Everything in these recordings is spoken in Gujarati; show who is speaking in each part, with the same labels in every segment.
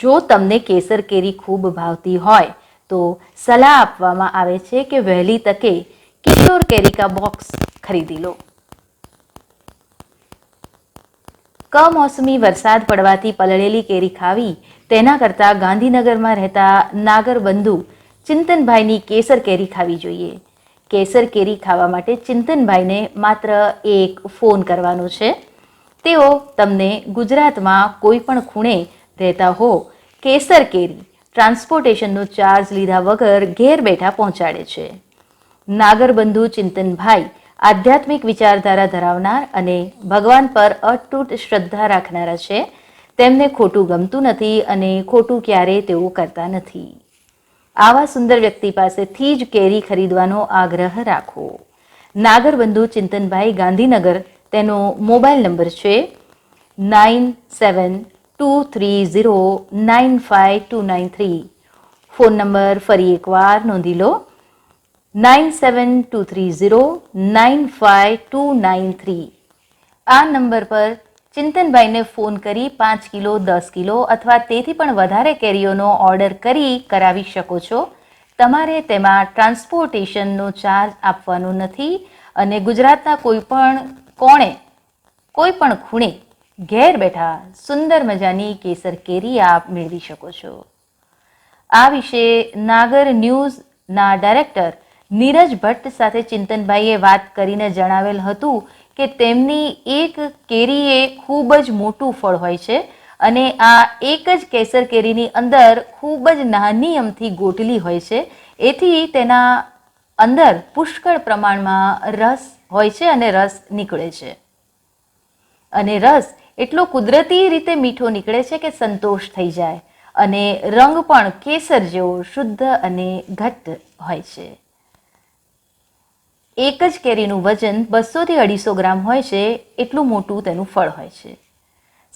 Speaker 1: જો તમને કેસર કેરી ખૂબ ભાવતી હોય તો સલાહ આપવામાં આવે છે કે વહેલી તકે કિશોર કેરી કા બોક્સ ખરીદી લો. કમોસમી વરસાદ પડવાથી પલળેલી કેરી ખાવી તેના કરતાં ગાંધીનગરમાં રહેતા નાગરબંધુ ચિંતનભાઈની કેસર કેરી ખાવી જોઈએ. કેસર કેરી ખાવા માટે ચિંતનભાઈને માત્ર એક ફોન કરવાનો છે. તેઓ તમને ગુજરાતમાં કોઈ પણ ખૂણે રહેતા હો કેસર કેરી ટ્રાન્સપોર્ટેશનનો ચાર્જ લીધા વગર ઘેર બેઠા પહોંચાડે છે. નાગરબંધુ ચિંતનભાઈ આધ્યાત્મિક વિચારધારા ધરાવનાર અને ભગવાન પર અતૂટ શ્રદ્ધા રાખનારા છે. તેમને ખોટું ગમતું નથી અને ખોટું ક્યારેય તેઓ કરતા નથી. આવા સુંદર વ્યક્તિ પાસેથી જ કેરી ખરીદવાનો આગ્રહ રાખો. નાગરબંધુ ચિંતનભાઈ ગાંધીનગર, તેનો મોબાઈલ નંબર છે 9723095293. ફોન નંબર ફરી એકવાર નોંધી લો, 9723095293. આ નંબર પર ચિંતનભાઈને ફોન કરી 5 કિલો, 10 કિલો અથવા તેથી પણ વધારે કેરીઓનો ઓર્ડર કરી કરાવી શકો છો. તમારે તેમાં ટ્રાન્સપોર્ટેશનનો ચાર્જ આપવાનો નથી અને ગુજરાતના કોઈ પણ કોણે, કોઈ પણ ખૂણે ઘેર બેઠા સુંદર મજાની કેસર કેરી આપ મેળવી શકો છો. આ વિશે નાગર ન્યૂઝના ડાયરેક્ટર નીરજ ભટ્ટ સાથે ચિંતનભાઈએ વાત કરીને જણાવેલ હતું કે તેમની એક કેરી એ ખૂબ જ મોટું ફળ હોય છે અને આ એક જ કેસર કેરીની અંદર ખૂબ જ નાની અમથી ગોટલી હોય છે. એથી તેના અંદર પુષ્કળ પ્રમાણમાં રસ હોય છે અને રસ નીકળે છે. અને રસ એટલો કુદરતી રીતે મીઠો નીકળે છે કે સંતોષ થઈ જાય અને રંગ પણ કેસર જેવો શુદ્ધ અને ઘટ્ટ હોય છે. એક જ કેરીનું વજન 200 થી 250 ગ્રામ હોય છે, એટલું મોટું તેનું ફળ હોય છે.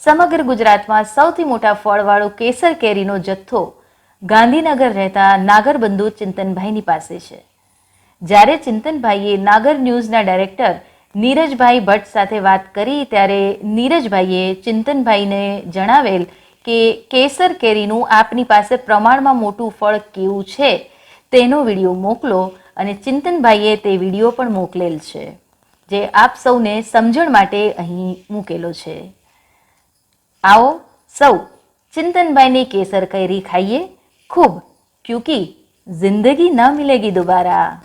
Speaker 1: સમગ્ર ગુજરાતમાં સૌથી મોટા ફળવાળો કેસર કેરીનો જથ્થો ગાંધીનગર રહેતા નાગરબંધુ ચિંતનભાઈની પાસે છે. જ્યારે ચિંતનભાઈએ નાગર ન્યૂઝના ડાયરેક્ટર નીરજભાઈ ભટ્ટ સાથે વાત કરી ત્યારે નીરજભાઈએ ચિંતનભાઈને જણાવેલ કે કેસર કેરીનું આપની પાસે પ્રમાણમાં મોટું ફળ કેવું છે તેનો વિડીયો મોકલો અને ચિંતનભાઈએ તે વિડીયો પણ મોકલેલ છે, જે આપ સૌને સમજણ માટે અહીં મૂકેલો છે. आओ सौ चिंतनभाई ने केसर कैरी खाइए खूब, क्योंकि जिंदगी न मिलेगी दोबारा.